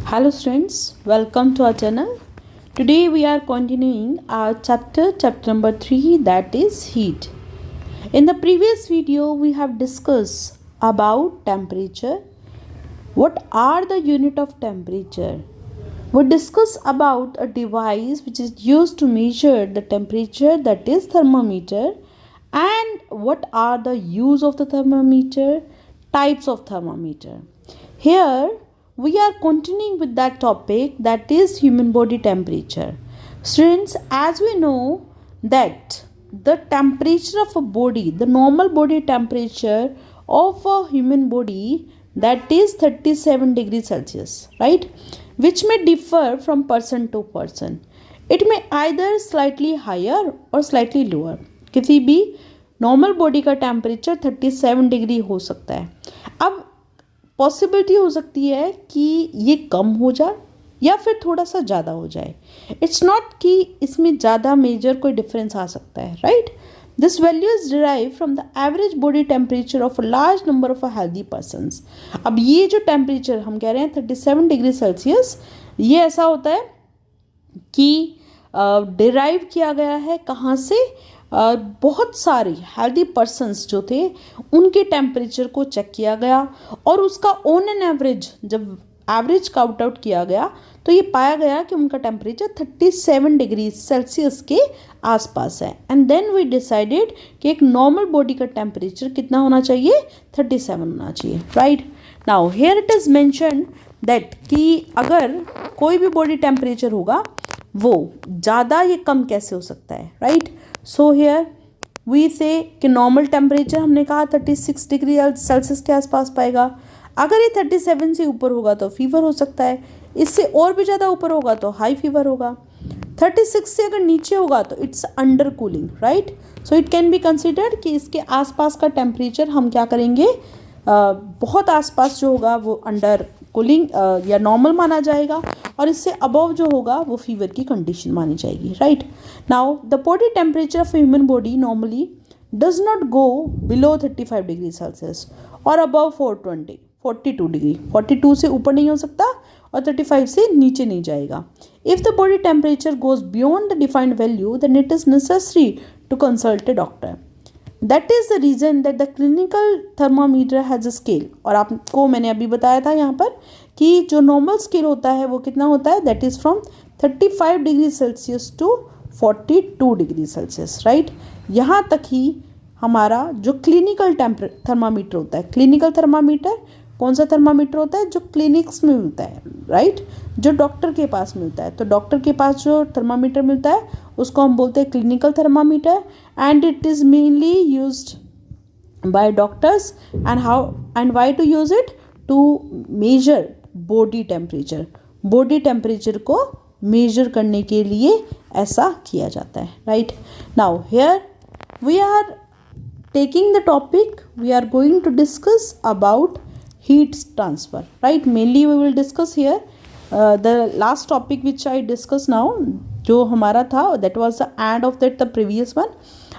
Hello students, welcome to our channel. Today we are continuing our chapter number 3, that is heat. In the previous video we have discussed about temperature. What are the unit of temperature? We discuss about a device which is used to measure the temperature, that is thermometer, and what are the use of the thermometer, types of thermometer. Here we are continuing with that topic, that is human body temperature. Students, as we know that the temperature of a body, the normal body temperature of a human body, that is 37 degrees Celsius, right, which may differ from person to person. It may either slightly higher or slightly lower. किसी भी normal body का temperature 37 degree हो सकता है. अब possibility हो सकती है कि ये कम हो जाए या फिर थोड़ा सा ज़्यादा हो जाए. इट्स नॉट कि इसमें ज़्यादा मेजर कोई डिफरेंस आ सकता है, right. This value is derive from the average body temperature of a large number of a healthy persons. अब ये जो टेम्परेचर हम कह रहे हैं 37 डिग्री सेल्सियस, ये ऐसा होता है कि डिराइव किया गया है कहाँ से, बहुत सारे हेल्दी पर्सन्स जो थे उनके टेम्परेचर को चेक किया गया और उसका ऑन एन एवरेज जब एवरेज काउंट आउट किया गया तो ये पाया गया कि उनका टेम्परेचर 37 डिग्री सेल्सियस के आसपास है. एंड देन वी डिसाइडेड कि एक नॉर्मल बॉडी का टेम्परेचर कितना होना चाहिए, 37 होना चाहिए, right. Now here it is mention that कि अगर कोई भी बॉडी टेम्परेचर होगा वो ज़्यादा या कम कैसे हो सकता है, right. So here we say कि नॉर्मल टेम्परेचर हमने कहा 36 डिग्री सेल्सियस के आसपास पाएगा. अगर ये 37 से ऊपर होगा तो फीवर हो सकता है, इससे और भी ज़्यादा ऊपर होगा तो हाई फीवर होगा. 36 से अगर नीचे होगा तो it's under cooling, right. So it can be considered कि इसके आसपास का टेम्परेचर हम क्या करेंगे, बहुत आसपास जो होगा वो अंडर कूलिंग या नॉर्मल माना जाएगा और इससे अबव जो होगा वो फीवर की कंडीशन मानी जाएगी, right. Now the body temperature of human body normally does not go below 35 degree Celsius और अबव 42 डिग्री. 42 से ऊपर नहीं हो सकता और 35 से नीचे नहीं जाएगा. If the body temperature goes beyond the defined value then it is necessary to consult a doctor. That is the reason that the clinical thermometer has a scale. और आपको मैंने अभी बताया था यहाँ पर कि जो नॉर्मल स्केल होता है वो कितना होता है, that is from 35 degree Celsius to 42 degree Celsius, right. यहाँ तक ही हमारा जो क्लिनिकल थर्मामीटर होता है, क्लिनिकल थर्मामीटर कौन सा थर्मामीटर होता है, जो क्लिनिक्स में मिलता है, राइट, जो डॉक्टर के पास मिलता है. तो डॉक्टर के पास जो थर्मामीटर मिलता है उसको हम बोलते हैं clinical thermometer. And it is mainly used by doctors. And how and why to use it, to measure body temperature. Body temperature को मेजर करने के लिए ऐसा किया जाता है, right. Now here we are taking the topic, we are going to discuss about heat transfer, right. Mainly we will discuss here the last topic which I discussed now, जो हमारा था that was the end of that the previous one.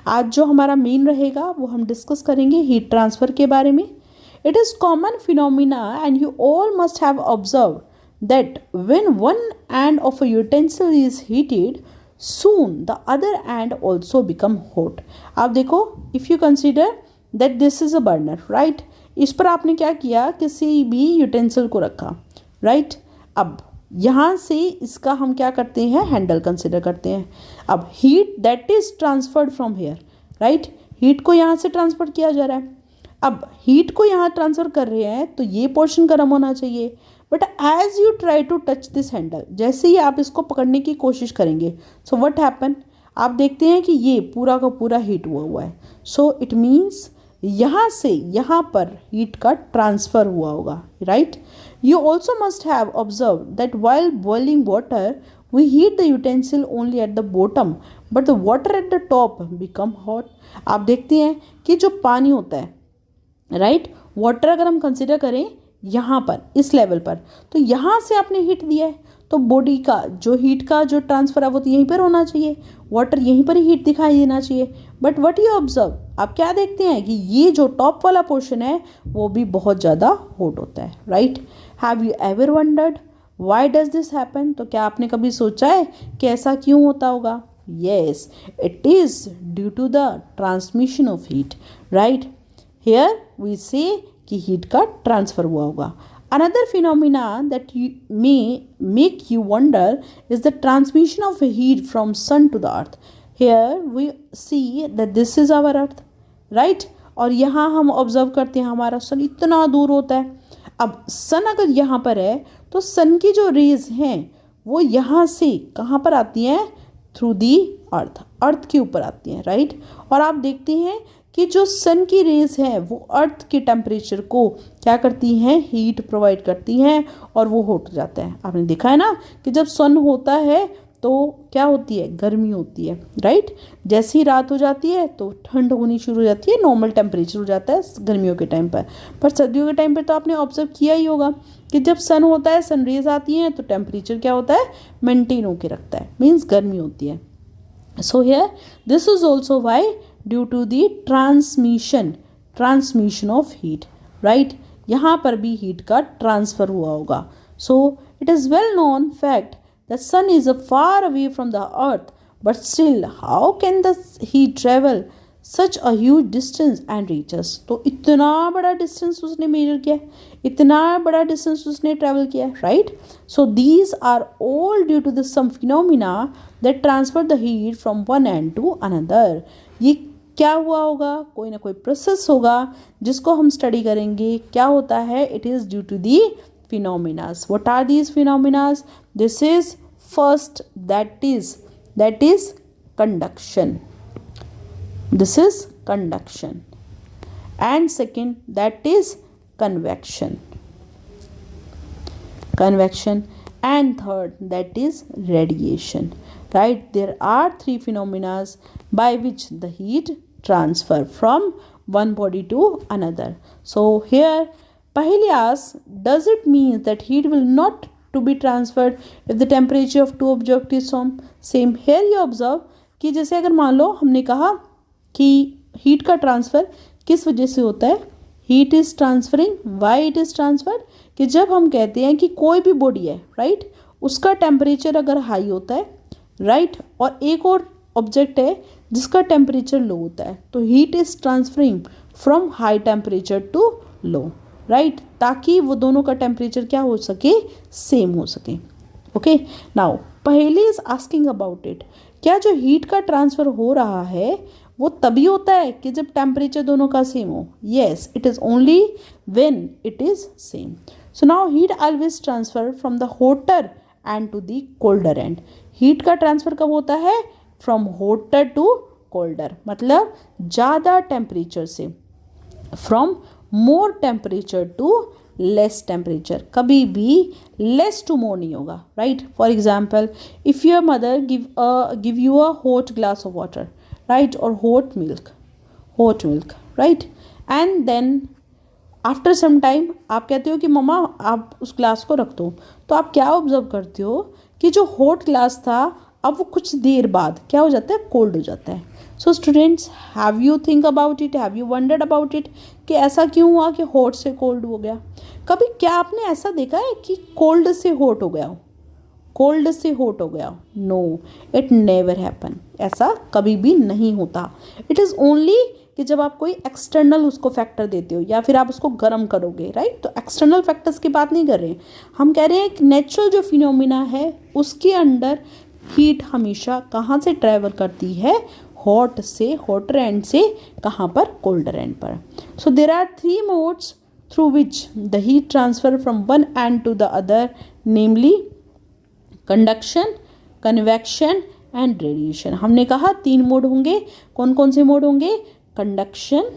आज जो हमारा main रहेगा वो हम discuss करेंगे हीट ट्रांसफ़र के बारे में. It is common phenomena and you all must have observed that when one end of a utensil is heated, soon the other end also become hot. आप देखो, if you consider that this is a burner, right. इस पर आपने क्या किया, किसी भी utensil को रखा, राइट. अब यहाँ से इसका हम क्या करते हैं, हैंडल कंसिडर करते हैं. अब heat that is transferred from here, right. Heat को यहाँ से ट्रांसफर किया जा रहा है. अब हीट को यहाँ ट्रांसफ़र कर रहे हैं तो ये पोर्शन गर्म होना चाहिए. But as you try to touch this handle, जैसे ही आप इसको पकड़ने की कोशिश करेंगे, सो व्हाट हैपन, आप देखते हैं कि ये पूरा का पूरा हीट हुआ है. सो इट मीन्स यहाँ से यहाँ पर हीट का ट्रांसफ़र हुआ होगा, right. You also must have observe that while boiling water we heat the utensil only at the bottom but the water at the top become hot. आप देखते हैं कि जो पानी होता है, राइट, वाटर अगर हम कंसिडर करें यहाँ पर इस लेवल पर, तो यहाँ से आपने हीट दिया है तो बॉडी का जो हीट का जो ट्रांसफ़र है वो तो यहीं पर होना चाहिए, वाटर यहीं पर ही हीट दिखाई देना चाहिए. बट व्हाट यू ऑब्जर्व, आप क्या देखते हैं कि ये जो टॉप वाला पोर्शन है वो भी बहुत ज़्यादा हॉट होता है, right. Have you ever wondered why does this happen? तो क्या आपने कभी सोचा है कि ऐसा क्यों होता होगा? Yes, it is due to the transmission of heat, right? Here we say कि हीट का ट्रांसफर हुआ होगा. Another phenomena that may make you wonder is the transmission of heat from sun to the earth. Here we see that this is our earth, right? और यहाँ हम observe करते हैं हमारा सन इतना दूर होता है. अब सन अगर यहाँ पर है तो सन की जो रेज हैं वो यहाँ से कहाँ पर आती हैं? थ्रू दी अर्थ, अर्थ के ऊपर आती हैं, राइट? और आप देखते हैं कि जो सन की रेज है वो अर्थ के टेम्परेचर को क्या करती हैं? हीट प्रोवाइड करती हैं और वो हॉट हो जाता है. आपने देखा है ना कि जब सन होता है तो क्या होती है? गर्मी होती है, राइट? जैसे ही रात हो जाती है तो ठंड होनी शुरू हो जाती है, नॉर्मल टेम्परेचर हो जाता है गर्मियों के टाइम पर सर्दियों के टाइम पर तो आपने ऑब्जर्व किया ही होगा कि जब सन होता है, सन रेज आती हैं तो टेम्परेचर क्या होता है? मेंटेन होकर रखता है, मीन्स गर्मी होती है. So here this is also why due to the transmission of heat, right? यहाँ पर भी हीट का ट्रांसफर हुआ होगा. So it is well known fact that sun is far away from the earth, but still how can the heat travel such a huge distance and reaches? तो इतना बड़ा distance उसने मेजर किया, इतना बड़ा डिस्टेंस उसने ट्रेवल किया, right? So these are all due to the some phenomena that transfer the heat from one end to another. ये क्या हुआ होगा? कोई ना कोई प्रोसेस होगा जिसको हम स्टडी करेंगे. क्या होता है? It is due to the phenomenas. What are these phenomenas? This is first that is conduction. This is conduction. And second, that is convection. And third, that is radiation. Right? There are three phenomena by which the heat transfer from one body to another. So here, Pahili asks, does it mean that heat will not to be transferred if the temperature of two objects is same? Here you observe कि जैसे अगर मान लो हमने कहा कि heat का transfer किस वजह से होता है? Heat is transferring. Why it is transfer? कि जब हम कहते हैं कि कोई भी बॉडी है, राइट, उसका टेम्परेचर अगर हाई होता है, राइट, और एक और ऑब्जेक्ट है जिसका टेम्परेचर लो होता है, तो heat is transferring from high temperature to low, right, ताकि वो दोनों का टेम्परेचर क्या हो सके? सेम हो सके. ओके, नाउ पहेली इज आस्किंग अबाउट इट. क्या जो हीट का ट्रांसफ़र हो रहा है वो तभी होता है कि जब टेम्परेचर दोनों का सेम हो? Yes, it is only when it is same. So now heat always transfer from the hotter end to the colder end. Heat का ट्रांसफ़र कब होता है? फ्रॉम हॉटर टू कोल्डर, मतलब ज़्यादा टेम्परेचर से. From more temperature to less temperature. कभी भी less to more नहीं होगा, right? For example, if your mother give you a hot glass of water, right, or hot milk, right, and then after some time आप कहते हो कि मम्मा आप उस ग्लास को रख दो, तो आप क्या ऑब्जर्व करते हो कि जो हॉट ग्लास था अब वो कुछ देर बाद क्या हो जाता है? कोल्ड हो जाता है. So students, have you think about it, have you wandered about it कि ऐसा क्यों हुआ कि हॉट से कोल्ड हो गया? कभी क्या आपने ऐसा देखा है कि कोल्ड से हॉट हो गया हो? कोल्ड से हॉट हो गया? No, it never happen. ऐसा कभी भी नहीं होता. इट इज़ ओनली कि जब आप कोई एक्सटर्नल उसको फैक्टर देते हो या फिर आप उसको गर्म करोगे, राइट? तो एक्सटर्नल फैक्टर्स की बात नहीं कर रहे हैं हम. कह रहे हैं कि नेचुरल जो फिनोमिना है उसके अंडर हीट हमेशा कहाँ से ट्रैवल करती है? हॉट से, हॉटर एंड से कहाँ पर? कोल्डर एंड पर. So there are three modes through which the heat transfer from one end to the other, namely conduction, convection and radiation. हमने कहा तीन मोड होंगे. कौन कौन से मोड होंगे? Conduction,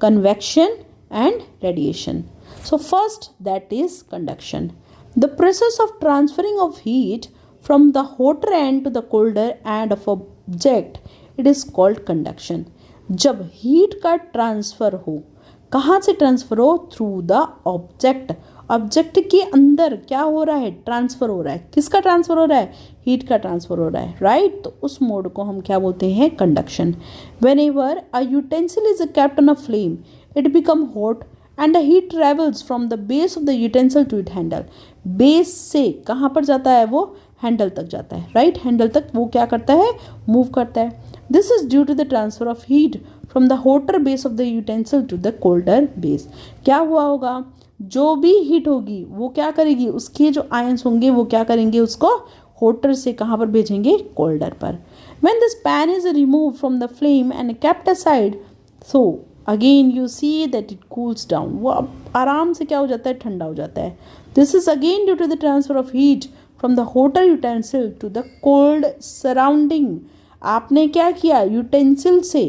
convection and radiation. So first that is conduction. The process of transferring of heat from the hotter end to the colder end of object, it is called conduction. जब heat का transfer हो, कहाँ से transfer हो? Through the object. Object के अंदर क्या हो रहा है? ट्रांसफ़र हो रहा है. किसका ट्रांसफ़र हो रहा है? हीट का ट्रांसफ़र हो रहा है, राइट? तो उस मोड को हम क्या बोलते हैं? Conduction. Whenever a utensil is kept on a flame, it become hot and the heat travels from the base of the utensil to it handle. Base से कहाँ पर जाता है, वो हैंडल तक जाता है, राइट, हैंडल तक वो क्या करता है, मूव करता है। This is due to the transfer of heat from the hotter base of the utensil to the colder base. क्या हुआ होगा, जो भी हीट होगी वो क्या करेगी, उसके जो आयंस होंगे वो क्या करेंगे, उसको होटर से कहाँ पर भेजेंगे, कोल्डर पर। When this pan is removed from the flame and kept aside, so again you see that it cools down. वो अब आराम से क्या हो जाता है, ठंडा हो जाता है। This is again due to the transfer of heat from the hotter utensil to the cold surrounding. आपने क्या किया, यूटेंसिल से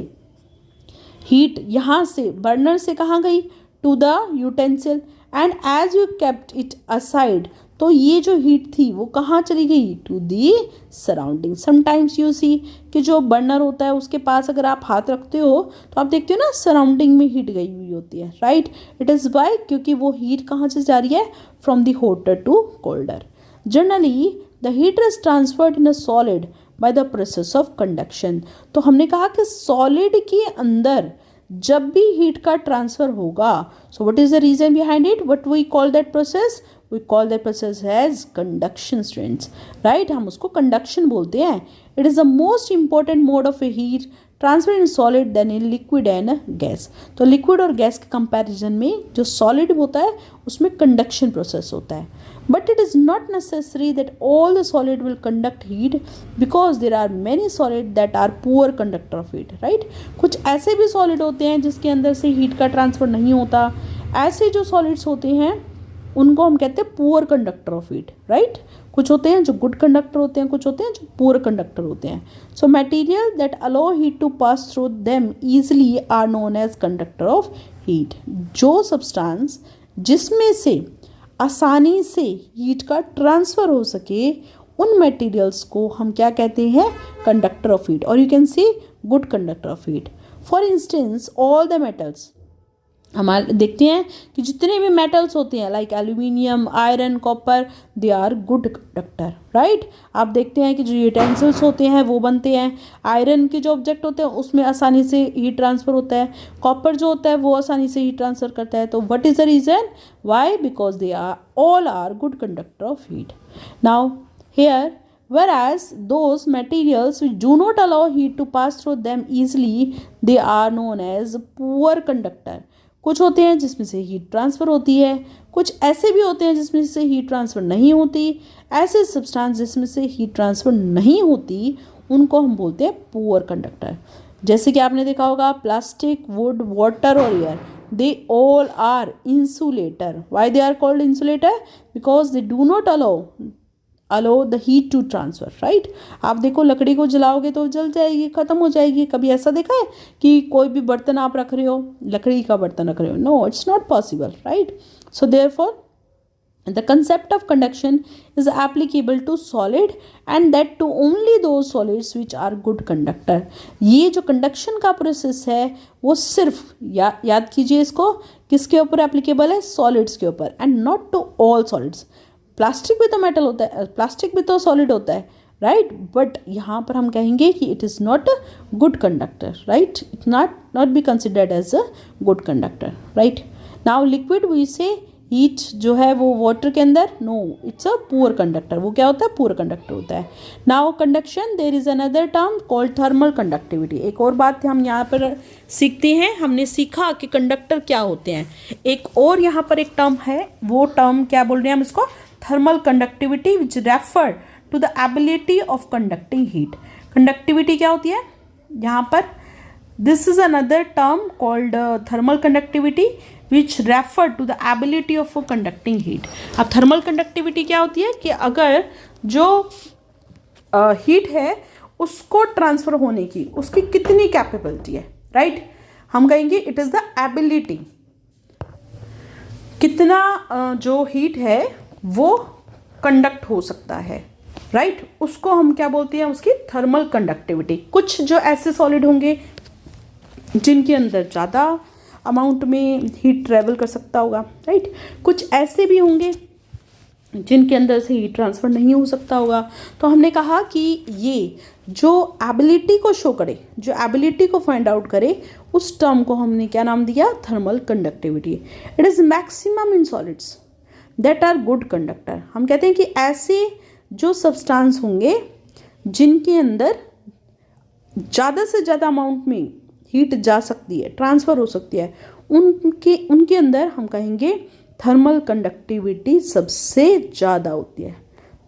हीट यहाँ से बर्नर से कहाँ गई, to the utensil, and as you kept it aside, तो ये जो हीट थी वो कहाँ चली गई, to the surrounding. Sometimes you see कि जो बर्नर होता है उसके पास अगर आप हाथ रखते हो तो आप देखते हो ना सराउंडिंग में हीट गई हुई होती है, राइट। इट इज़ वाई, क्योंकि वो हीट कहाँ से जा रही है, from the hotter to colder. Generally the heat is transferred in a solid by the process of conduction. तो हमने कहा कि सॉलिड के अंदर जब भी हीट का ट्रांसफर होगा, so what is the reason behind it, what we call that process, we call that process as conduction students, right, हम उसको कंडक्शन बोलते हैं। It is the most important mode of a heat transfer in solid then in liquid and gas. तो liquid और gas के comparison में जो solid होता है उसमें कंडक्शन प्रोसेस होता है। But it is not necessary that all the solid will conduct heat, because there are many solid that are poor conductor of heat, right. कुछ ऐसे भी सॉलिड होते हैं जिसके अंदर से हीट का ट्रांसफर नहीं होता। ऐसे जो सॉलिड्स होते हैं उनको हम कहते हैं poor conductor of heat, right. कुछ होते हैं जो गुड कंडक्टर होते हैं, कुछ होते हैं जो पुअर कंडक्टर होते हैं। So material that allow heat to pass through them easily are known as conductor of heat. जो सब्सटेंस जिसमें से आसानी से हीट का ट्रांसफ़र हो सके उन मटेरियल्स को हम क्या कहते हैं, कंडक्टर ऑफ हीट, और you can see good conductor of heat. For instance all the metals, हमारे देखते हैं कि जितने भी मेटल्स होते हैं like aluminium, iron, copper, they are good conductor, right. आप देखते हैं कि जो यूटेंसिल्स होते हैं वो बनते हैं, आयरन के जो ऑब्जेक्ट होते हैं उसमें आसानी से हीट ट्रांसफ़र होता है, कॉपर जो होता है वो आसानी से हीट ट्रांसफ़र करता है। तो what is the reason, why, because they are all are good conductor of heat. Now here, whereas those materials which do not allow heat to pass through them easily, they are known as poor conductor. कुछ होते हैं जिसमें से heat transfer होती है, कुछ ऐसे भी होते हैं जिसमें से हीट ट्रांसफ़र नहीं होती। ऐसे सब्सटेंस जिसमें से हीट ट्रांसफ़र नहीं होती उनको हम बोलते हैं पुअर कंडक्टर। जैसे कि आपने देखा होगा प्लास्टिक, वुड, वाटर और air, they all are insulator. Why they are called insulator? Because they do not allow the heat to transfer, right? आप देखो लकड़ी को जलाओगे तो जल जाएगी, ख़त्म हो जाएगी। कभी ऐसा देखा है कि कोई भी बर्तन आप रख रहे हो, लकड़ी का बर्तन रख रहे हो, no, it's not possible, right. So therefore the concept of conduction is applicable to solid and that to only those solids which are good conductor. ये जो कंडक्शन का प्रोसेस है वो सिर्फ याद कीजिए इसको, किसके ऊपर एप्लीकेबल है, सॉलिड्स के ऊपर, and not to all solids. Plastic भी तो मेटल होता है, प्लास्टिक भी तो सॉलिड होता है, राइट, बट यहाँ पर हम कहेंगे कि it is not a good conductor, right, it not be considered as a good conductor, right. Now liquid we say heat जो है वो वाटर के अंदर, no, it's a poor conductor. वो क्या होता है, पुअर कंडक्टर होता है। Now conduction, there is another term called thermal conductivity. एक और बात हम यहाँ पर सीखते हैं, हमने सीखा कि कंडक्टर क्या होते हैं। एक और यहाँ पर एक टर्म है, वो टर्म क्या बोल रहे हैं हम इसको, thermal conductivity, which refer to the ability of conducting heat. Conductivity क्या होती है यहाँ पर, this is another term called thermal conductivity which refer to the ability of conducting heat. अब थर्मल कंडक्टिविटी क्या होती है कि अगर जो हीट है उसको ट्रांसफ़र होने की उसकी कितनी कैपेबिलिटी है, राइट, हम कहेंगे इट इज़ द एबिलिटी, कितना जो हीट है वो कंडक्ट हो सकता है, राइट, उसको हम क्या बोलते हैं, उसकी थर्मल कंडक्टिविटी। कुछ जो ऐसे सॉलिड होंगे जिनके अंदर ज़्यादा अमाउंट में हीट ट्रेवल कर सकता होगा, राइट, कुछ ऐसे भी होंगे जिनके अंदर से हीट ट्रांसफ़र नहीं हो सकता होगा। तो हमने कहा कि ये जो एबिलिटी को शो करे, जो एबिलिटी को फाइंड आउट करे, उस टर्म को हमने क्या नाम दिया? Thermal conductivity. It is maximum in solids that are good conductor. हम कहते हैं कि ऐसे जो सब्सटेंस होंगे जिनके अंदर ज़्यादा से ज़्यादा अमाउंट में हीट जा सकती है, ट्रांसफ़र हो सकती है, उनके अंदर हम कहेंगे थर्मल कंडक्टिविटी सबसे ज़्यादा होती है।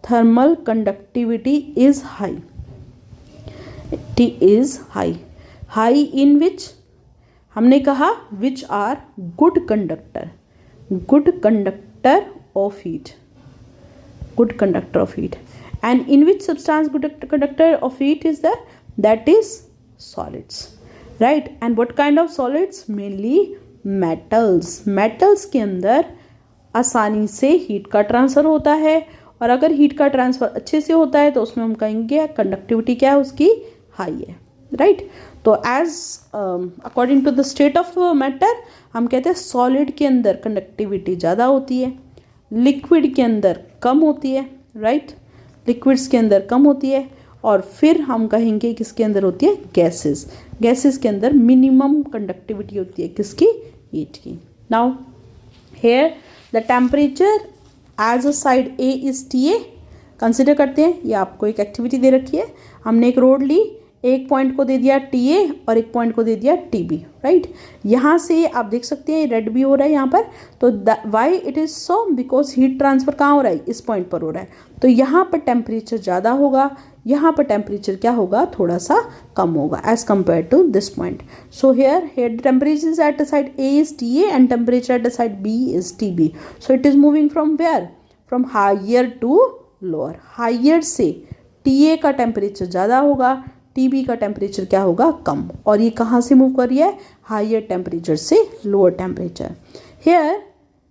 Thermal conductivity is high. T is high. High in which हमने कहा which are good conductor, good conductor of heat, good conductor of heat. And in which substance good conductor of heat is there? That is solids, right? And what kind of solids? Mainly metals. metals के अंदर आसानी से heat का transfer होता है, और अगर heat का ट्रांसफ़र अच्छे से होता है तो उसमें हम कहेंगे कंडक्टिविटी क्या है उसकी? हाई है, राइट? तो as according to the state of matter हम कहते हैं सॉलिड के अंदर कंडक्टिविटी ज़्यादा होती है, लिक्विड के अंदर कम होती है, राइट? लिक्विड्स के अंदर कम होती है, और फिर हम कहेंगे किसके अंदर होती है? गैसेस। गैसेस के अंदर मिनिमम कंडक्टिविटी होती है किसकी? हीट की। Now here the temperature as a side A is TA। Consider करते हैं, ये आपको एक एक्टिविटी दे रखी है, हमने एक रोड ली, एक पॉइंट को दे दिया TA और एक पॉइंट को दे दिया TB, राइट? यहाँ से आप देख सकते हैं रेड भी हो रहा है यहाँ पर, तो why it is so? Because heat transfer कहाँ हो रहा है? इस पॉइंट पर हो रहा है, तो यहाँ पर टेम्परेचर ज़्यादा होगा, यहाँ पर टेम्परेचर क्या होगा? थोड़ा सा कम होगा as compare to this point. So here the temperature is at the side A is TA and temperature at the side B is TB। So it is moving from where? From higher to lower. Higher से TA का temperature ज़्यादा होगा, TB का temperature क्या होगा? कम। और ये कहाँ से मूव कर रही है? हायर टेम्परेचर से lower temperature. Here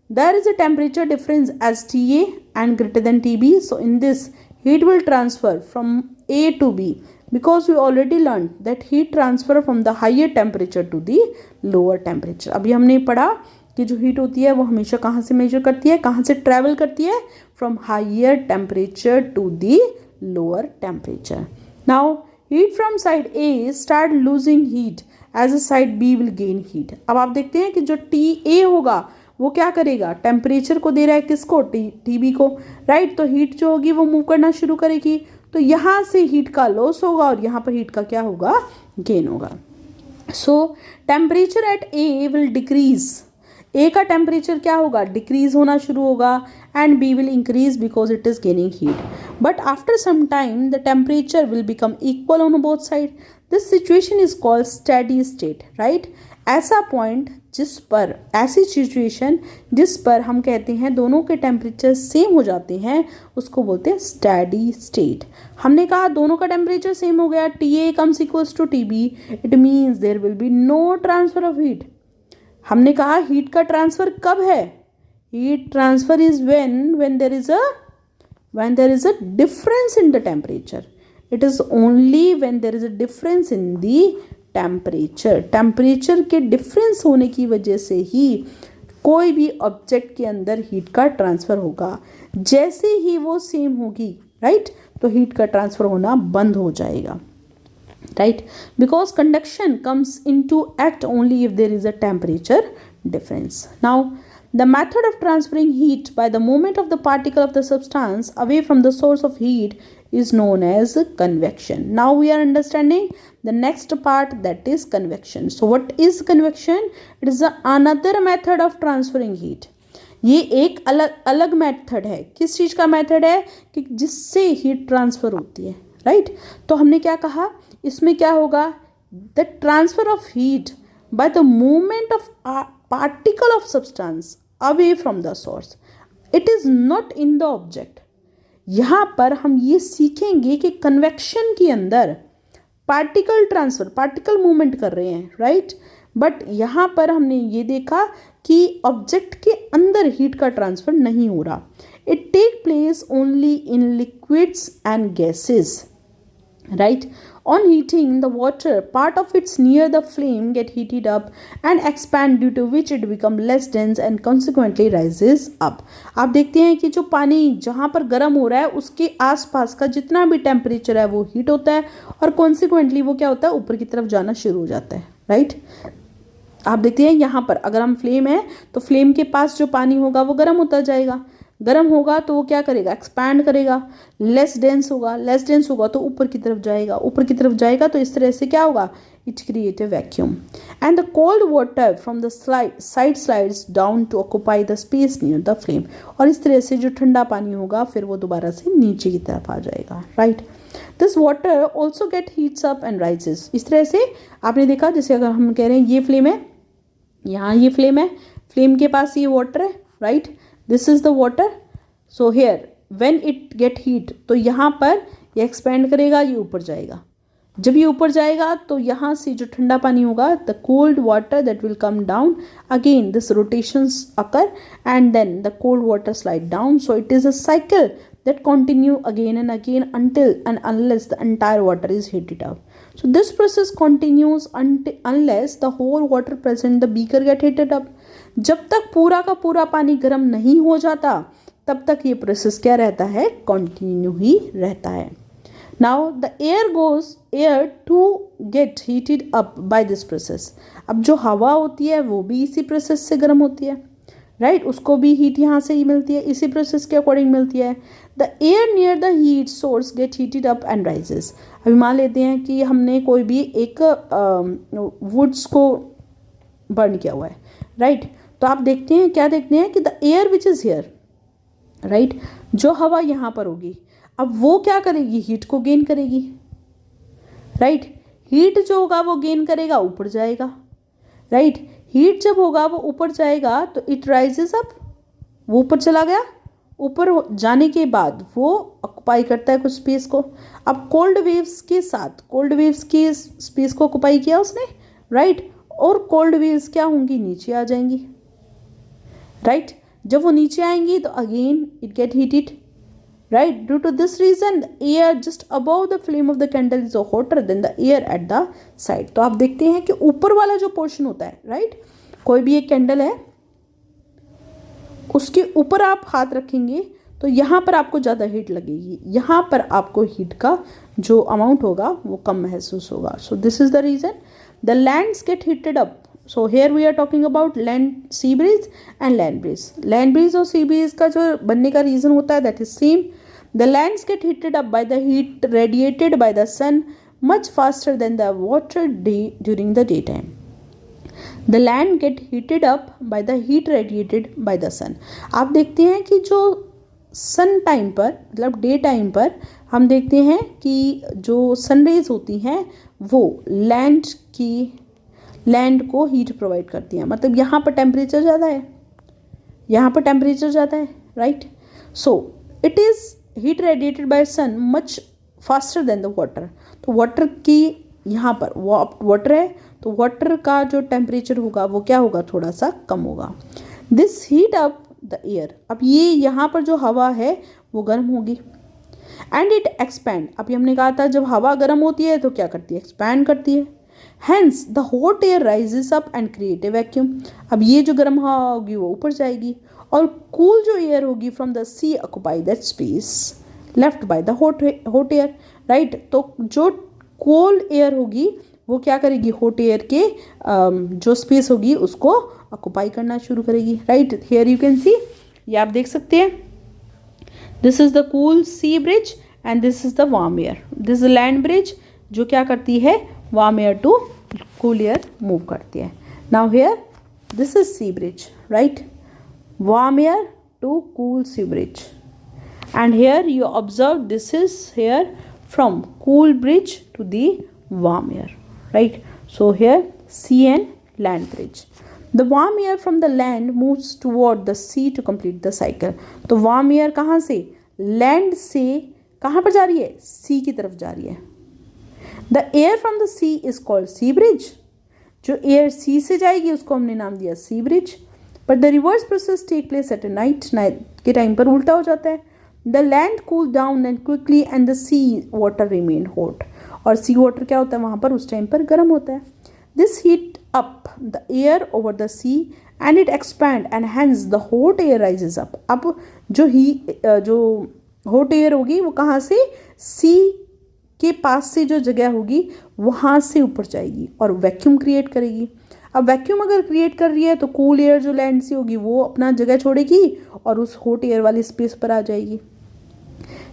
there is a temperature difference as TA and greater than TB. So in this heat will transfer from A to B, because we already learned that heat transfer from the higher temperature to the lower temperature. अभी हमने पढ़ा कि जो heat होती है वो हमेशा कहाँ से मेजर करती है, कहाँ से ट्रैवल करती है? From higher temperature to the lower temperature. Now heat from side A start losing heat as a side B will gain heat. अब आप देखते हैं कि जो TA होगा वो क्या करेगा? टेम्परेचर को दे रहा है किसको? TB को, राइट? तो हीट जो होगी वो मूव करना शुरू करेगी, तो यहाँ से हीट का लॉस होगा और यहाँ पर हीट का क्या होगा? गेन होगा। So temperature at A will decrease. A का टेम्परेचर क्या होगा? डिक्रीज होना शुरू होगा, and B will increase because it is gaining heat. But after some time the temperature will become equal on both side. This situation is called steady state, right? ऐसा point जिस पर, ऐसी situation जिस पर हम कहते हैं दोनों के टेम्परेचर सेम हो जाते हैं, उसको बोलते हैं स्टेडी स्टेट। हमने कहा दोनों का टेम्परेचर सेम हो गया, TA comes equals to TB, it means there will be no transfer of heat. हमने कहा हीट का ट्रांसफ़र कब है? Heat transfer is when there is a difference in the temperature. It is only when there is a difference in the temperature. Temperature के difference होने की वजह से ही कोई भी ऑब्जेक्ट के अंदर हीट का ट्रांसफ़र होगा। जैसे ही वो सेम होगी, राइट, तो हीट का ट्रांसफ़र होना बंद हो जाएगा, right? Because conduction comes into act only if there is a temperature difference. Now the method of transferring heat by the movement of the particle of the substance away from the source of heat is known as convection. Now we are understanding the next part, that is convection. So what is convection? It is another method of transferring heat. ये एक अलग method है। किस चीज़ का method है? कि जिससे heat transfer होती है, राइट? तो हमने क्या कहा इसमें क्या होगा? The transfer of heat by the movement of particle of substance away from the source, it is not in the object. यहाँ पर हम ये सीखेंगे कि कन्वेक्शन के अंदर पार्टिकल ट्रांसफ़र, पार्टिकल मूवमेंट कर रहे हैं, राइट? बट यहाँ पर हमने ये देखा कि ऑब्जेक्ट के अंदर हीट का ट्रांसफ़र नहीं हो रहा। It take place only in liquids and gases, right? On heating the water, part of its near the flame get heated up and expand, due to which it become less dense and consequently rises up. आप देखते हैं कि जो पानी जहाँ पर गर्म हो रहा है उसके आसपास का जितना भी टेम्परेचर है वो हीट होता है और कॉन्सिक्वेंटली वो क्या होता है, ऊपर की तरफ जाना शुरू हो जाता है, राइट? आप देखते हैं यहाँ पर अगर हम फ्लेम है तो फ्लेम के पास जो पानी होगा वो गर्म होता जाएगा, गर्म होगा तो वो क्या करेगा, एक्सपैंड करेगा, लेस डेंस होगा तो ऊपर की तरफ जाएगा, ऊपर की तरफ जाएगा तो इस तरह से क्या होगा, it create a vacuum and the cold water from the side slides down to occupy the space near the flame, और इस तरह से जो ठंडा पानी होगा फिर वो दोबारा से नीचे की तरफ आ जाएगा, right? This water also get heats up and rises. इस तरह से आपने देखा, जैसे अगर हम कह रहे हैं ये फ्लेम है, यहाँ ये फ्लेम है, फ्लेम के पास ये वाटर है, right? This is the water, so here when it get heat, तो यहाँ पर ये एक्सपेंड करेगा, ये ऊपर जाएगा, जब ये ऊपर जाएगा तो यहाँ से जो ठंडा पानी होगा, the cold water that will come down, again this rotations occur and then the cold water slide down, so it is a cycle that continue again and again until and unless the entire water is heated up. So this process continues unless the whole water present in the beaker get heated up. जब तक पूरा का पूरा पानी गर्म नहीं हो जाता तब तक ये प्रोसेस क्या रहता है, कंटिन्यू ही रहता है. Now the air to get heated up by this process. अब जो हवा होती है वो भी इसी प्रोसेस से गर्म होती है, राइट? उसको भी हीट यहाँ से ही मिलती है, इसी प्रोसेस के अकॉर्डिंग मिलती है. The air near the heat source gate heated up and rises. अभी मान लेते हैं कि हमने कोई भी एक वुड्स को बर्न किया हुआ है, राइट? तो आप देखते हैं, क्या देखते हैं कि the air which is here, right, जो हवा यहाँ पर होगी, अब वो क्या करेगी, हीट को गेन करेगी, राइट? हीट जो होगा वो गेन करेगा, ऊपर जाएगा, राइट? हीट जब होगा वो ऊपर जाएगा तो इट राइजेस अप, वो ऊपर चला गया, ऊपर जाने के बाद वो ऑक्युपाई करता है कुछ स्पेस को. अब कोल्ड वेव्स के साथ, कोल्ड वेव्स की स्पेस को ऑक्युपाई किया उसने, राइट? और कोल्ड वेव्स क्या होंगी, नीचे आ जाएंगी, राइट? जब वो नीचे आएंगी तो again it get heated, right? Due to this reason the air just above the flame of the candle is hotter than the air at the side. तो आप देखते हैं कि ऊपर वाला जो पोर्शन होता है, राइट? कोई भी एक कैंडल है, उसके ऊपर आप हाथ रखेंगे तो यहाँ पर आपको ज़्यादा हीट लगेगी, यहाँ पर आपको हीट का जो अमाउंट होगा वो कम महसूस होगा. So this is the reason the lands get heated up. So here we are talking about land, sea breeze and land breeze. Land breeze और सी ब्रीज का जो बनने का रीज़न होता है that is same. The lands get heated up by the heat radiated by the sun much faster than the water during the day time. The land get heated up by the heat radiated by the sun. आप देखते हैं कि जो सन time पर, मतलब day time पर हम देखते हैं कि जो सनरेज होती हैं वो लैंड को हीट प्रोवाइड करती हैं. मतलब यहाँ पर टेम्परेचर ज़्यादा है, यहाँ पर टेम्परेचर ज़्यादा है, right? So it is heat radiated by sun much faster than the water. तो वाटर की यहाँ पर वाटर है तो वाटर का जो टेम्परेचर होगा वो क्या होगा, थोड़ा सा कम होगा. This heat up the air. अब ये यहाँ पर जो हवा है वो गर्म होगी एंड इट एक्सपैंड. अभी हमने कहा था जब हवा गर्म होती है तो क्या करती है, एक्सपैंड करती है. Hence the hot air rises up and create a vacuum. अब ये जो गर्म हवा होगी वो ऊपर जाएगी और कूल जो एयर होगी from the sea occupy that space left by the hot air, right? तो जो कोल्ड एयर होगी वो क्या करेगी, हॉट एयर के जो स्पेस होगी उसको ऑक्युपाई करना शुरू करेगी, right? Here you can see, ये आप देख सकते हैं, this is the cool sea breeze and this is the warm air. This is land breeze जो क्या करती है, warm air to cool air move करती है. Now here this is sea breeze, right? Warm air to cool sea breeze and here you observe this is here from cool bridge to the warm air, right? So here sea and land bridge. The warm air from the land moves toward the sea to complete the cycle. तो warm air कहाँ से, land से कहाँ पर जा रही है, sea की तरफ जा रही है. The air from the sea is called sea bridge. जो air sea से जाएगी उसको हमने नाम दिया sea bridge. But the reverse process take place at a night. night के टाइम पर उल्टा हो जाता है. The land cooled down and quickly and the sea water remained hot. और सी वाटर क्या होता है वहाँ पर उस टाइम पर गर्म होता है. This heat up the air over the sea and it expand and hence the hot air rises up. अब जो हॉट एयर होगी वो कहाँ से, सी के पास से जो जगह होगी वहाँ से ऊपर जाएगी और वैक्यूम क्रिएट करेगी. अब वैक्यूम अगर क्रिएट कर रही है तो कूल एयर जो लैंड से होगी वो अपना जगह छोड़ेगी और उस हॉट एयर वाली स्पेस पर आ जाएगी.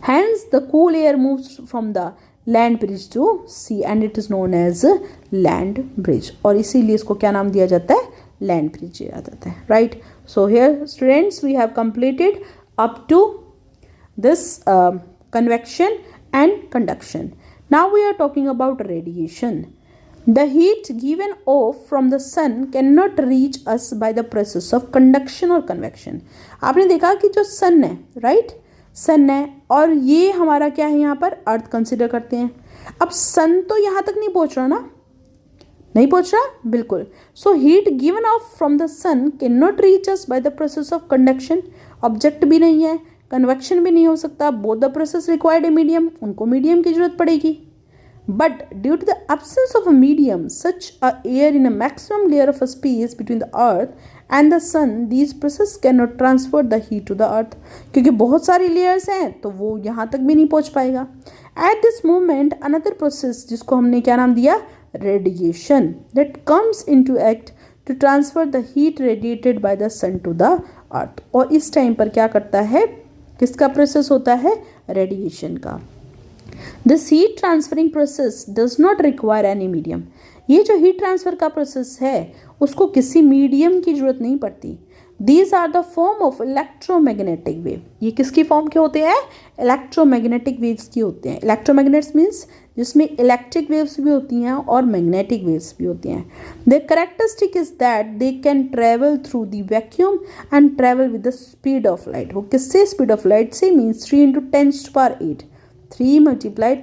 Hence the cool air moves from the land breeze to sea and it is known as land breeze. और इसीलिए इसको क्या नाम दिया जाता है, लैंड ब्रिज दिया जाता है. Right. So here students we have completed up to this convection and conduction. Now we are talking about radiation. The heat given off from the sun cannot reach us by the process of conduction or convection. आपने देखा कि जो सन है, right, सन है और ये हमारा क्या है यहाँ पर अर्थ कंसिडर करते हैं. अब सन तो यहाँ तक नहीं पहुँच रहा ना, नहीं पहुँच रहा, बिल्कुल. So heat given off from the sun can not reach us by the process of conduction. Object भी नहीं है, कन्वेक्शन भी नहीं हो सकता. Both the process required a medium, उनको मीडियम की जरूरत पड़ेगी. But due to the absence of a medium such a air in a maximum layer of a space between the earth and the sun, these process can not transfer the heat to the earth. क्योंकि बहुत सारी layers हैं तो वो यहाँ तक भी नहीं पहुँच पाएगा. At this moment another process जिसको हमने क्या नाम दिया, radiation, that comes in to act to transfer the heat radiated by the sun to the earth. और इस टाइम पर क्या करता है, किसका प्रोसेस होता है, रेडिएशन का. This heat transferring process does not require any medium. ये जो हीट ट्रांसफर का प्रोसेस है उसको किसी मीडियम की जरूरत नहीं पड़ती. These are the form of electromagnetic wave. ये किसकी फॉर्म के होते हैं, इलेक्ट्रोमैग्नेटिक वेव्स की होते हैं. इलेक्ट्रोमैग्नेट्स मीन्स जिसमें इलेक्ट्रिक वेव्स भी होती हैं और मैग्नेटिक वेव्स भी होती हैं. The characteristic is that they can travel through the vacuum and travel with the speed of light. वो किससे, स्पीड ऑफ लाइट से, मीन्स 3 × 10⁸. 3 ×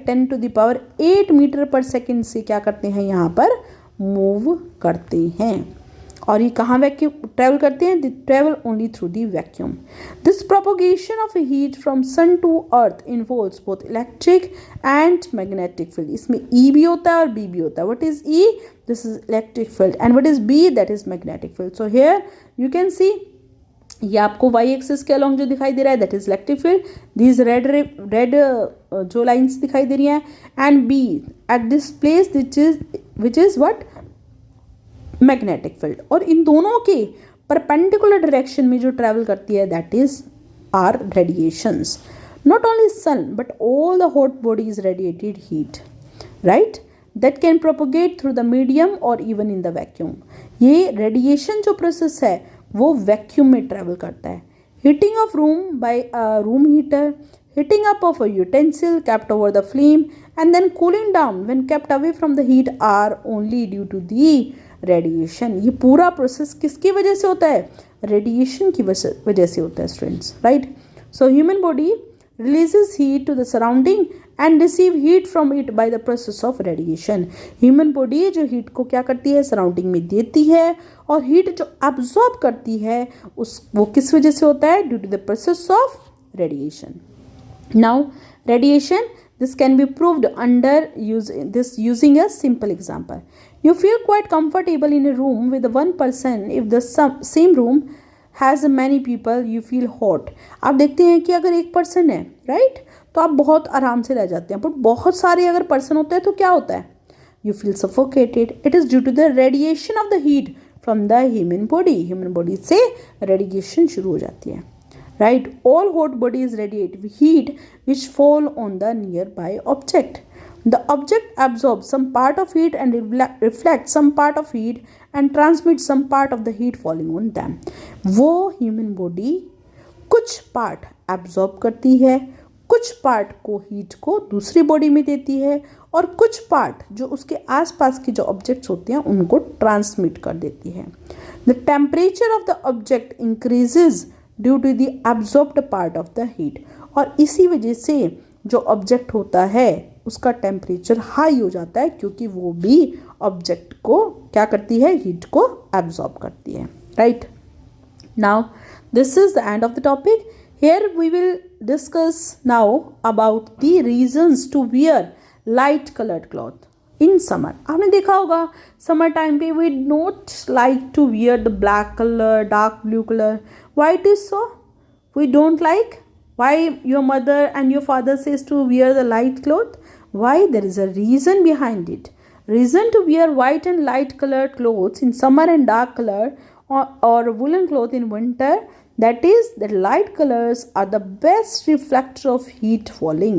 10⁸ मीटर पर सेकेंड से क्या करते हैं, यहाँ पर मूव करते हैं. और ये कहाँ वैक्यूम ट्रेवल करते हैं, travel only through the vacuum. This propagation of heat from sun to earth involves both electric and magnetic field. इसमें ई भी होता है और बी भी होता है. What is E, this is electric field, and what is B, that is magnetic field. So here you can see, ये आपको वाई एक्सिस के अलॉन्ग जो दिखाई दे रहा है that is electric field. These red जो लाइन्स दिखाई दे रही हैं, and B at this place which is what, magnetic field. और इन दोनों के परपेंडिकुलर डायरेक्शन में जो ट्रैवल करती है that is are radiations. Not only sun but all the hot bodies radiated heat, right, that can propagate through the medium और even in the vacuum. ये रेडिएशन जो प्रोसेस है वो वैक्यूम में ट्रैवल करता है. Heating of room by room heater, heating up of a utensil kept over the flame and then cooling down when kept away from the heat are only due to the radiation. ये पूरा process किसकी वजह से होता है, radiation की वजह से होता है students, right. So human body releases heat to the surrounding and receive heat from it by the process of radiation. Human body जो हीट को क्या करती है, सराउंडिंग में देती है, और हीट जो एब्जॉर्ब करती है वो किस वजह से होता है, due to the process of radiation. Now radiation, this can be proved using a simple example. You feel quite comfortable in a room with one person. If the same room has many people, you feel hot. आप देखते हैं कि अगर एक person है, right, तो आप बहुत आराम से रह जाते हैं. बट बहुत सारे अगर पर्सन होते हैं तो क्या होता है, you feel suffocated. It is due to the radiation of the heat from the human body. Human body से radiation शुरू हो जाती है. Right, all hot bodies radiate heat which fall on the nearby object. The object absorbs some part of heat and reflects some part of heat and transmits some part of the heat falling on them. वो human body कुछ part absorb करती है, कुछ part को heat को दूसरी body में देती है, और कुछ part जो उसके आसपास के जो objects होते हैं उनको transmit कर देती है. The temperature of the object increases due to the absorbed part of the heat. और इसी वजह से जो ऑब्जेक्ट होता है उसका टेम्परेचर हाई हो जाता है, क्योंकि वो भी ऑब्जेक्ट को क्या करती है, हीट को एब्जॉर्ब करती है, right. Now this is the end of the topic. Here we will discuss now about the reasons to wear light coloured cloth in summer. आपने देखा होगा समर टाइम पे we not like to wear the black colour, dark blue colour. Why it is so? We don't like. Why your mother and your father says to wear the light cloth? Why? There is a reason behind it. Reason to wear white and light colored clothes in summer and dark color or woolen cloth in winter. That is, the light colors are the best reflector of heat falling,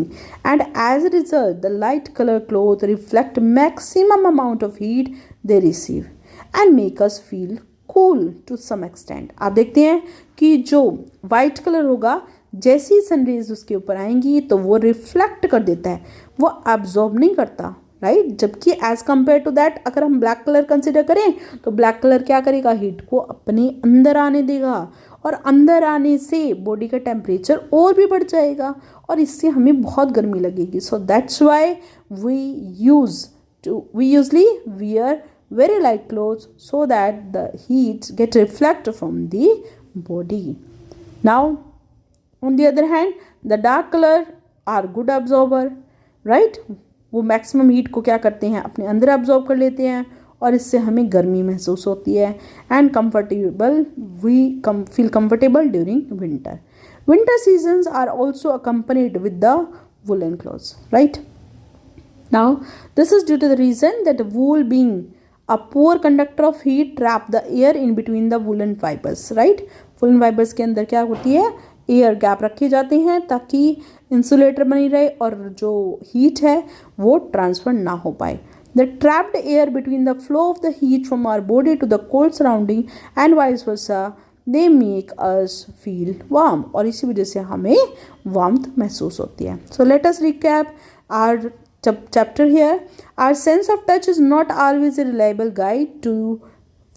and as a result, the light color cloth reflect maximum amount of heat they receive and make us feel cool to some extent. आप देखते हैं कि जो white color होगा जैसी sun rays उसके ऊपर आएंगी तो वो रिफ्लेक्ट कर देता है, वो एब्जॉर्ब नहीं करता, राइट. जबकि एज कम्पेयर टू दैट अगर हम ब्लैक कलर कंसिडर करें तो ब्लैक कलर क्या करेगा, हीट को अपने अंदर आने देगा और अंदर आने से बॉडी का टेम्परेचर और भी बढ़ जाएगा और इससे हमें बहुत गर्मी लगेगी. So that's why we usually wear very light clothes so that the heat get reflected from the body. Now on the other hand, the dark color are good absorber, right. वो मैक्सिमम हीट को क्या करते हैं, अपने अंदर absorb कर लेते हैं और इससे हमें गर्मी महसूस होती है. And comfortable, we feel comfortable during winter. Winter seasons are also accompanied with the woolen clothes, right. Now this is due to the reason that wool being a poor conductor of heat trap the air in between the woolen fibers, right. woolen fibers के अंदर क्या होती है, air gap रखे जाते हैं ताकि insulator बनी रहे और जो हीट है वो ट्रांसफर ना हो पाए. The trapped air between the flow of the heat from our body to the cold surrounding and vice versa they make us feel warm. और इसी वजह से हमें वार्मथ महसूस होती है. So let us recap our chapter here. Our sense of touch is not always a reliable guide to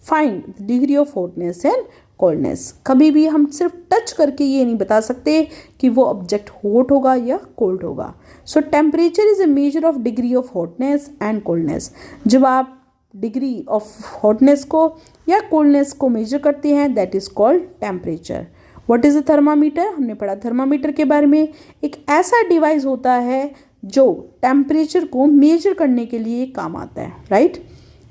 find the degree of hotness and coldness. कभी भी हम सिर्फ टच करके ये नहीं बता सकते कि वो ऑब्जेक्ट हॉट होगा या कोल्ड होगा. So temperature is a measure of degree of hotness and coldness. जब आप डिग्री ऑफ हॉटनेस को या कोल्डनेस को मेजर करते हैं that is called temperature. What is a thermometer? हमने पढ़ा थर्मामीटर के बारे में. एक ऐसा डिवाइस होता है जो टेम्परेचर को मेजर करने के लिए काम आता है, right.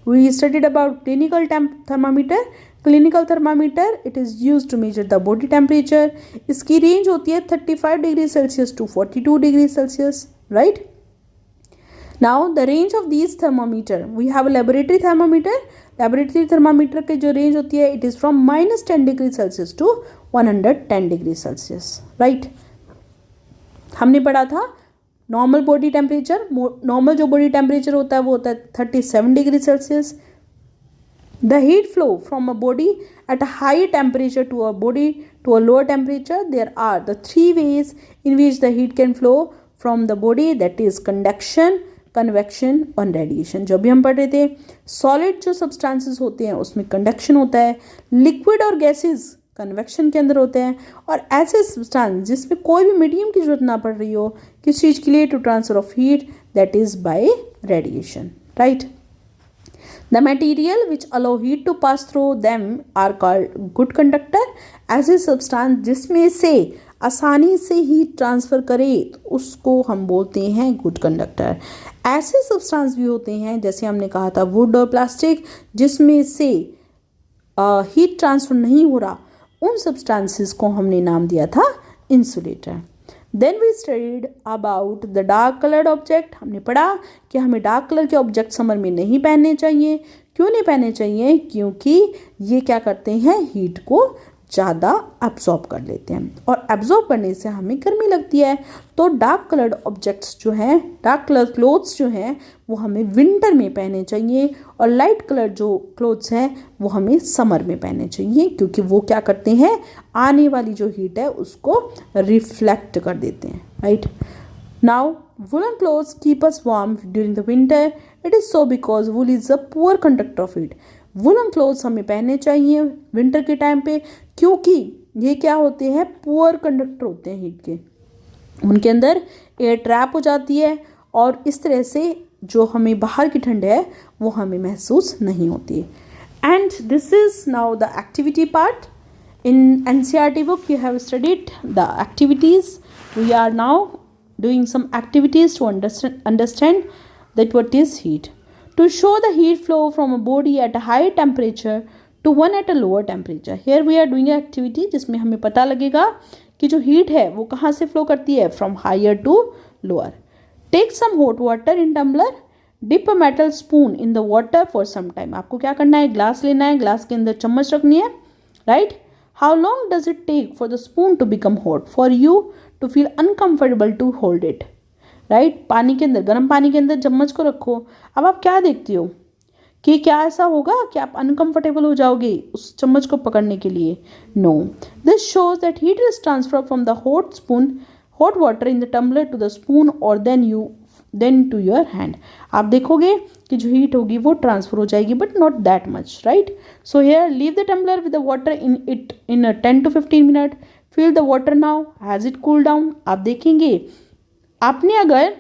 We studied about clinical thermometer. Clinical thermometer it is use to measure the body temperature. इसकी रेंज होती है 35 degree Celsius to 42 degree Celsius, right. Now the range of these thermometer, we have laboratory thermometer. Laboratory thermometer की जो range होती है it is from -10 degree Celsius to 110 degree Celsius, right. हमने पढ़ा था नॉर्मल बॉडी टेम्परेचर. नॉर्मल जो body temperature होता है वो होता है 37 degree Celsius. The heat flow from a body at a high temperature to a body to a lower temperature. There are the 3 ways in which the heat can flow from the body, that is conduction, convection और radiation. जो भी हम पढ़ रहे थे, solid जो substances होते हैं उसमें कंडक्शन होता है, लिक्विड और गैसेस कन्वेक्शन के अंदर होते हैं, और ऐसे सब्सटेंस जिसमें कोई भी मीडियम की जरूरत ना पड़ रही हो किस चीज़ के लिए, to transfer of heat, that is by radiation, right. The material which allow heat to pass through them are called good conductor. ऐसे सब्सटेंस जिसमें से आसानी से हीट ट्रांसफ़र करे तो उसको हम बोलते हैं गुड कंडक्टर. ऐसे सब्सटेंस भी होते हैं जैसे हमने कहा था वुड और प्लास्टिक जिसमें से हीट ट्रांसफ़र नहीं हो रहा, उन सब्सटेंसेस को हमने नाम दिया था insulator. Then we studied about the dark coloured object. हमने पढ़ा कि हमें डार्क कलर के ऑब्जेक्ट समर में नहीं पहनने चाहिए. क्यों नहीं पहनने चाहिए? क्योंकि ये क्या करते हैं, हीट को ज़्यादा एब्जॉर्ब कर लेते हैं और एब्जॉर्ब करने से हमें गर्मी लगती है. तो डार्क कलर्ड ऑब्जेक्ट्स जो हैं, डार्क कलर क्लोथ्स जो हैं वो हमें विंटर में पहनने चाहिए, और लाइट कलर जो क्लोथ्स हैं वो हमें समर में पहनने चाहिए क्योंकि वो क्या करते हैं, आने वाली जो हीट है उसको रिफ्लेक्ट कर देते हैं, right. Now woolen clothes keep us warm during the winter. It is so because wool is a poor conductor of heat. Woollen clothes हमें पहनने चाहिए विंटर के टाइम पे क्योंकि ये क्या होते हैं, पुअर कंडक्टर होते हैं हीट के. उनके अंदर एयर ट्रैप हो जाती है और इस तरह से जो हमें बाहर की ठंड है वो हमें महसूस नहीं होती. And this is now the activity part. In NCERT book you have studied the activities. We are now doing some activities to understand that what is heat. To show the heat flow from a body at a high temperature to one at a lower temperature. Here we are doing an activity जिसमें हमें पता लगेगा कि जो heat है वो कहाँ से flow करती है, from higher to lower. Take some hot water in tumbler. Dip a metal spoon in the water for some time. आपको क्या करना है, ग्लास लेना है, ग्लास के अंदर चम्मच रखनी है, right? How long does it take for the spoon to become hot? For you to feel uncomfortable to hold it, right? पानी के अंदर, गर्म पानी के अंदर चम्मच को रखो. अब आप क्या देखते हो कि क्या ऐसा होगा कि आप अनकंफर्टेबल हो जाओगे उस चम्मच को पकड़ने के लिए? No. This shows that heat is transferred from the hot water in the tumbler to the spoon or then to your hand. आप देखोगे कि जो हीट होगी वो ट्रांसफर हो जाएगी, but not that much, right? So here leave the tumbler with the water in 10 to 15 minute. Fill the water now, has it cool down. आप देखेंगे आपने अगर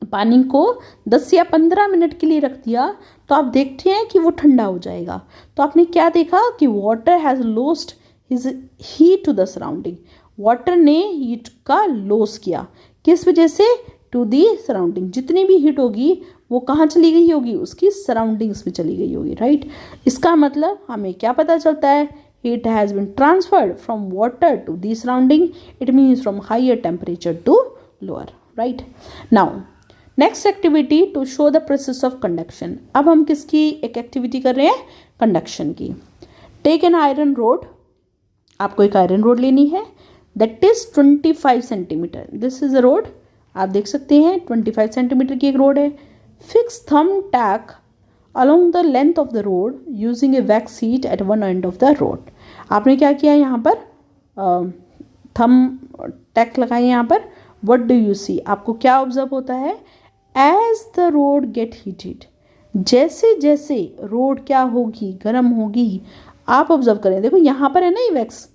पानी को 10 या 15 मिनट के लिए रख दिया तो आप देखते हैं कि वो ठंडा हो जाएगा. तो आपने क्या देखा कि water has lost his heat to the surrounding. Water ने हीट का लॉस किया. किस वजह से? To the surrounding. जितनी भी हीट होगी वो कहाँ चली गई होगी, उसकी सराउंडिंग्स में चली गई होगी, राइट? इसका मतलब हमें क्या पता चलता है, heat has been transferred from water to the surrounding. It means from higher temperature to lower, right? Now next activity to show the process of conduction. अब हम किसकी एक एक्टिविटी कर रहे हैं, कंडक्शन की. Take an iron rod. आपको एक आयरन रोड लेनी है that is 25 centimetre. This is a rod, आप देख सकते हैं 25 सेंटीमीटर की एक रोड है. Fix thumbtack along the length of the rod using a wax sheet at one end of the rod. आपने क्या किया यहाँ पर, थम टैक लगाई यहाँ पर. व्हाट डू यू सी, आपको क्या ऑब्जर्व होता है, as the rod get heated, जैसे जैसे रोड क्या होगी, गर्म होगी. आप ऑब्जर्व करें, देखो यहाँ पर है ना ये वैक्स,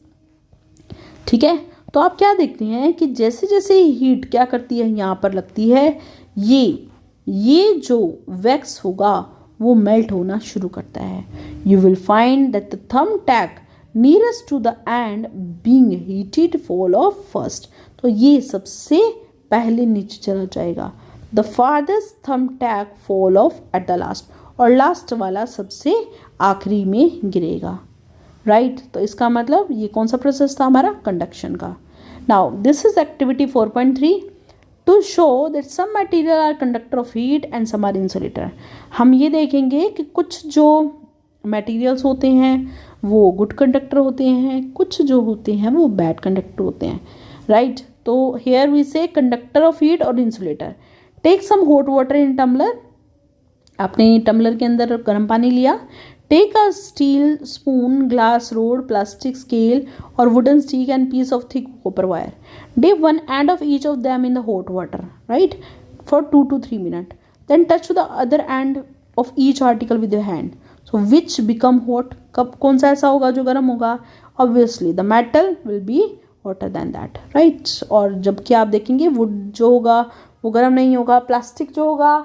ठीक है? तो आप क्या देखते हैं कि जैसे जैसे हीट क्या करती है, यहाँ पर लगती है, ये जो वैक्स होगा वो मेल्ट होना शुरू करता है. You will find that the thumb tack nearest to the end being heated fall off first. तो ये सबसे पहले नीचे चला जाएगा. The farthest thumbtack fall off at the last, और लास्ट वाला सबसे आखिरी में गिरेगा, राइट? तो इसका मतलब ये कौन सा प्रोसेस था हमारा, कंडक्शन का. Now this is activity 4.3 to show that some material are conductor of heat and some are insulator. हम ये देखेंगे कि कुछ जो मटेरियल्स होते हैं वो गुड कंडक्टर होते हैं, कुछ जो होते हैं वो बैड कंडक्टर होते हैं, राइट? तो here we say conductor of heat और insulator. Take some hot water in tumbler. आपने टम्बलर के अंदर गर्म पानी लिया. Take a steel spoon, glass rod, plastic scale और wooden stick and piece of thick copper wire. Dip one end of each of them in the hot water, right, for 2 to 3 minutes. Then touch the other end of each article with your hand. So which become hot? कब कौन सा ऐसा होगा जो गर्म होगा? Obviously the metal will be hotter than that, right? और जबकि आप देखेंगे वुड जो होगा वो गर्म नहीं होगा, प्लास्टिक जो होगा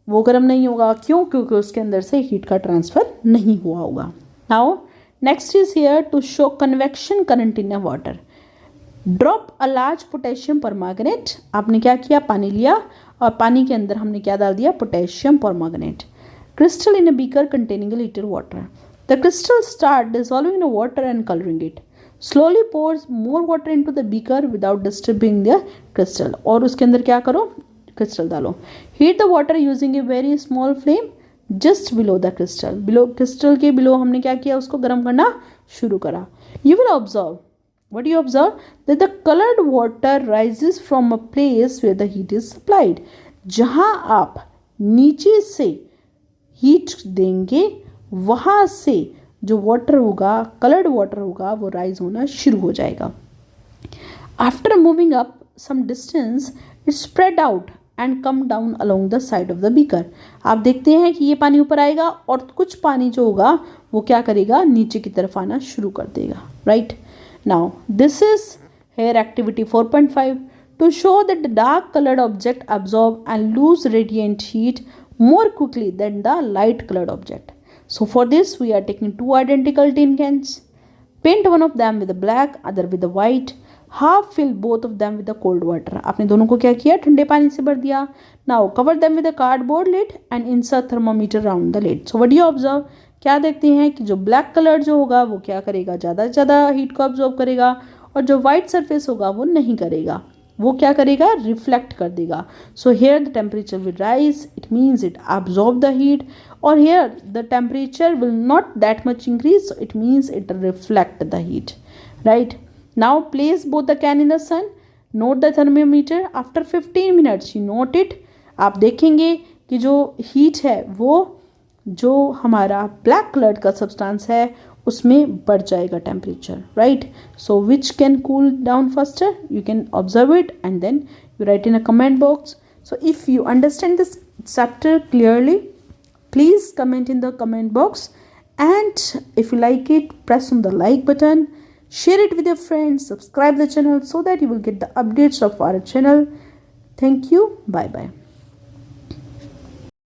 वो गर्म नहीं होगा. क्यों? क्योंकि उसके अंदर से हीट का ट्रांसफ़र नहीं हुआ होगा. Now next is here to show convection current in a water. Drop a large potassium permanganate. आपने क्या किया, पानी लिया और पानी के अंदर हमने क्या डाल दिया, potassium permanganate. Crystal in a beaker containing a little water. The crystal start dissolving in water and colouring it. Slowly pores more water into the beaker without disturbing the crystal. और उसके अंदर क्या करो, क्रिस्टल डालो. Heat the water using a very small flame just below the crystal. Below crystal के below हमने क्या किया, उसको गर्म करना शुरू करा. You will observe, what you observe, that the coloured water rises from a place where the heat is supplied. जहाँ आप नीचे से हीट देंगे वहाँ से जो वाटर होगा, कलर्ड वाटर होगा, वो राइज होना शुरू हो जाएगा. After moving up some distance it spread out and come down along the side of the beaker. आप देखते हैं कि ये पानी ऊपर आएगा और कुछ पानी जो होगा वो क्या करेगा, नीचे की तरफ आना शुरू कर देगा, right? Now this is here activity 4.5 to show that the dark coloured object absorb and lose radiant heat more quickly than the light colored object. So for this we are taking two identical tin cans. Paint one of them with the black, other with the white. Half fill both of them with the cold water, आपने दोनों को क्या किया, ठंडे पानी से भर दिया. Now cover them with the cardboard lid and insert thermometer round the lid. So what do you observe, क्या देखते हैं कि जो ब्लैक कलर जो होगा वो क्या करेगा, ज़्यादा से ज़्यादा हीट को ऑब्जॉर्व करेगा, और जो वाइट सरफेस होगा वो नहीं करेगा, वो क्या करेगा, रिफ्लेक्ट कर देगा. So here the temperature will rise, it means it absorb the heat, और here the temperature will not that much increase, so it means it reflect the heat, right. Now place both the can in the sun, note the thermometer after 15 minutes, you note it. आप देखेंगे कि जो heat है वो जो हमारा black colour का substance है उसमें बढ़ जाएगा temperature, right. So which can cool down faster, you can observe it and then you write in a comment box. So if you understand this chapter clearly, please comment in the comment box, and if you like it, press on the like button, share it with your friends, subscribe the channel so that you will get the updates of our channel. Thank you. Bye bye.